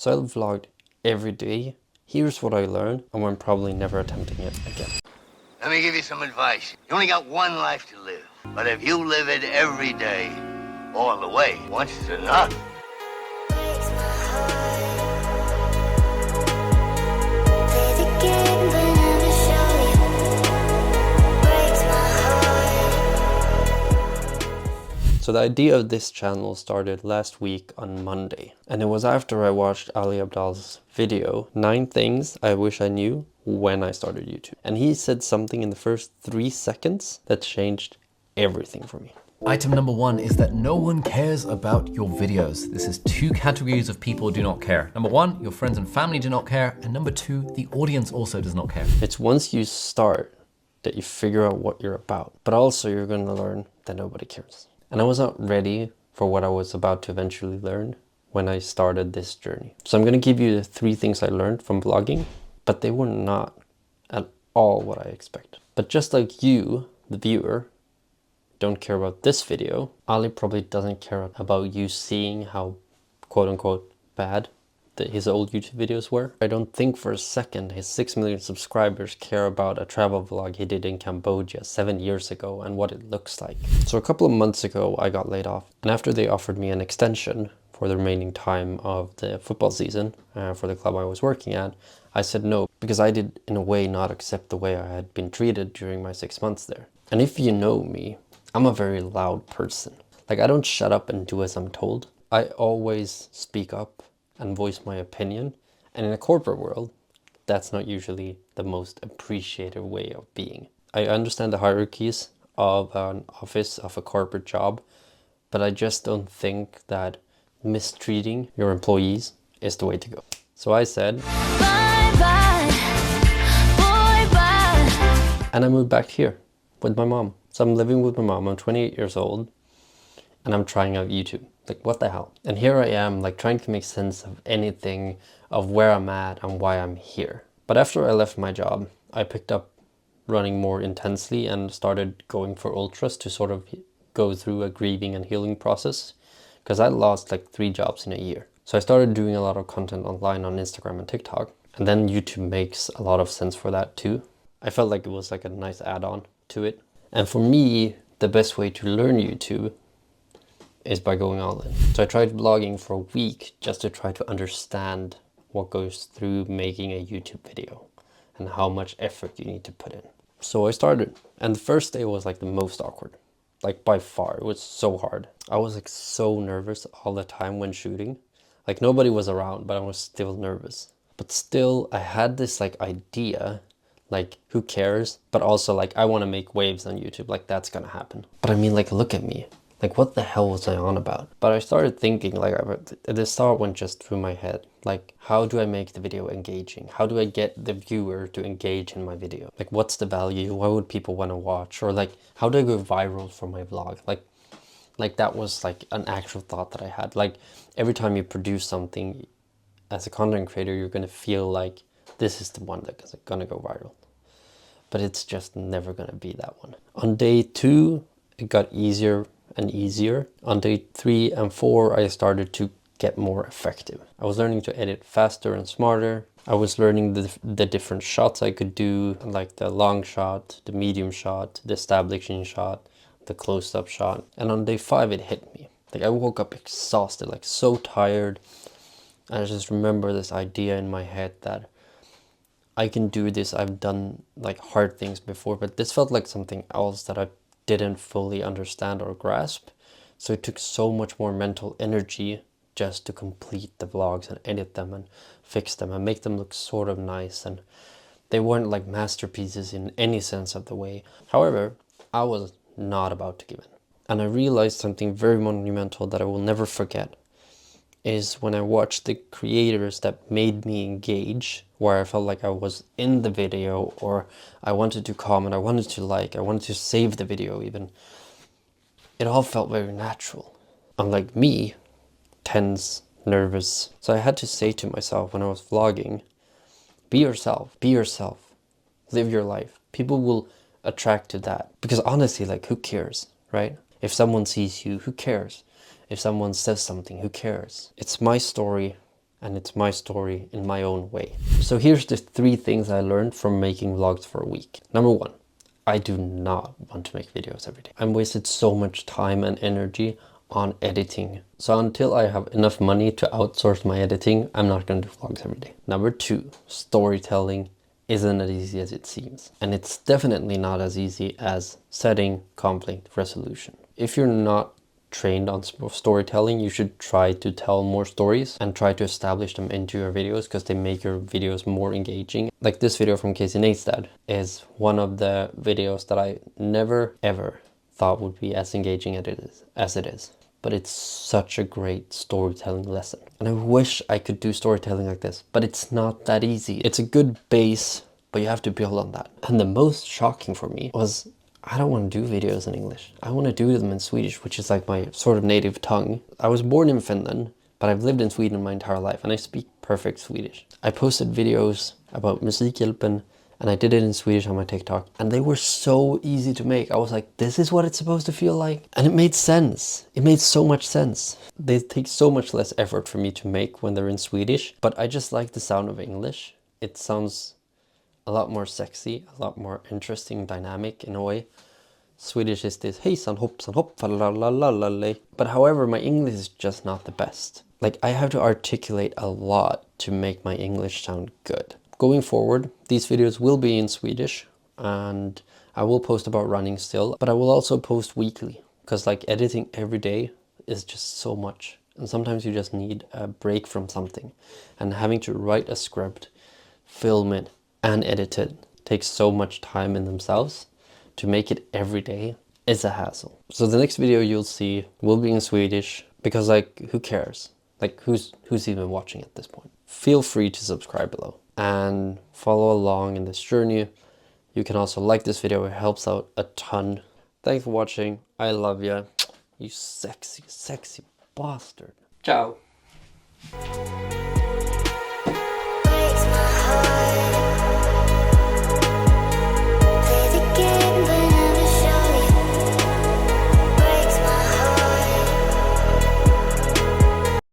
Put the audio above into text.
So I vlogged every day. Here's what I learned, and I'm probably never attempting it again. Let me give you some advice. You only got one life to live. But if you live it every day, all the way, once is enough. So the idea of this channel started last week on Monday. And it was after I watched Ali Abdaal's video, 9 things I wish I knew when I started YouTube. And he said something in the first 3 seconds that changed everything for me. Item number 1 is that no one cares about your videos. This is 2 categories of people who do not care. Number 1, your friends and family do not care. And number 2, the audience also does not care. It's once you start that you figure out what you're about. But also you're going to learn that nobody cares. And I was not ready for what I was about to eventually learn when I started this journey. So I'm going to give you the 3 things I learned from vlogging, but they were not at all what I expected. But just like you, the viewer, don't care about this video, Ali probably doesn't care about you seeing how quote unquote bad his old YouTube videos were. I don't think for a second his 6 million subscribers care about a travel vlog he did in Cambodia 7 years ago and what it looks like. So a couple of months ago I got laid off, and after they offered me an extension for the remaining time of the football season for the club I was working at, I said no, because I did in a way not accept the way I had been treated during my 6 months there. And if you know me, I'm a very loud person. Like, I don't shut up and do as I'm told. I always speak up and voice my opinion. And in a corporate world, that's not usually the most appreciated way of being. I understand the hierarchies of an office, of a corporate job, but I just don't think that mistreating your employees is the way to go. So I said, bye bye, boy bye. And I moved back here with my mom. So I'm living with my mom, I'm 28 years old, and I'm trying out YouTube. Like, what the hell? And here I am, like, trying to make sense of anything, of where I'm at and why I'm here. But after I left my job, I picked up running more intensely and started going for ultras to sort of go through a grieving and healing process, because I lost like 3 jobs in a year. So I started doing a lot of content online on Instagram and TikTok, and then YouTube makes a lot of sense for that too. I felt like it was like a nice add-on to it. And for me, the best way to learn YouTube is by going all in. So I tried vlogging for a week just to try to understand what goes through making a YouTube video and how much effort you need to put in. So I started, and the first day was like the most awkward. Like, by far, it was so hard. I was like so nervous all the time when shooting. Like, nobody was around, but I was still nervous. But still, I had this like idea, like, who cares? But also like, I want to make waves on YouTube, like that's gonna happen. But I mean, like, look at me. Like, what the hell was I on about? But I started thinking, like, this thought went just through my head. Like, how do I make the video engaging? How do I get the viewer to engage in my video? Like, what's the value? Why would people want to watch? Or like, how do I go viral for my vlog? Like that was like an actual thought that I had. Like, every time you produce something as a content creator, you're going to feel like this is the one that's going to go viral. But it's just never going to be that one. On day 2, it got easier and easier. On day 3 and 4, I started to get more effective. I was learning to edit faster and smarter. I was learning the different shots I could do, like the long shot, the medium shot, the establishing shot, the close-up shot. And on day 5, it hit me. Like, I woke up exhausted, like so tired. And I just remember this idea in my head that I can do this. I've done like hard things before, but this felt like something else that I didn't fully understand or grasp. So it took so much more mental energy just to complete the vlogs and edit them and fix them and make them look sort of nice. And they weren't like masterpieces in any sense of the way. However, I was not about to give in. And I realized something very monumental that I will never forget is when I watched the creators that made me engage, where I felt like I was in the video, or I wanted to comment, I wanted to like, I wanted to save the video even. It all felt very natural. Unlike me, tense, nervous. So I had to say to myself when I was vlogging, be yourself, live your life. People will attract to that. Because honestly, like, who cares, right? If someone sees you, who cares? If someone says something, who cares? It's my story, and it's my story in my own way. So here's the 3 things I learned from making vlogs for a week. Number 1, I do not want to make videos every day. I'm wasted so much time and energy on editing. So until I have enough money to outsource my editing, I'm not going to do vlogs every day. Number 2, storytelling isn't as easy as it seems. And it's definitely not as easy as setting conflict resolution. If you're not trained on storytelling, you should try to tell more stories and try to establish them into your videos, because they make your videos more engaging. Like this video from Casey Neistat is one of the videos that I never ever thought would be as engaging as it is. But it's such a great storytelling lesson. And I wish I could do storytelling like this, but it's not that easy. It's a good base, but you have to build on that. And the most shocking for me was, I don't want to do videos in English. I want to do them in Swedish, which is like my sort of native tongue. I was born in Finland, but I've lived in Sweden my entire life, and I speak perfect Swedish. I posted videos about Musikhjälpen, and I did it in Swedish on my TikTok, and they were so easy to make. I was like, this is what it's supposed to feel like. And it made sense. It made so much sense. They take so much less effort for me to make when they're in Swedish, but I just like the sound of English. It sounds a lot more sexy, a lot more interesting, dynamic in a way. Swedish is this hejsan hoppsan hopp falalalalale. But however, my English is just not the best. Like, I have to articulate a lot to make my English sound good. Going forward, these videos will be in Swedish, and I will post about running still, but I will also post weekly, because like editing every day is just so much. And sometimes you just need a break from something, and having to write a script, film it, and edit it takes so much time in themselves. To make it every day is a hassle. So the next video you'll see will be in Swedish, because like, who cares? Like, who's even watching at this point? Feel free to subscribe below and follow along in this journey. You can also like this video, it helps out a ton. Thanks for watching. I love you. You sexy, sexy bastard. Ciao.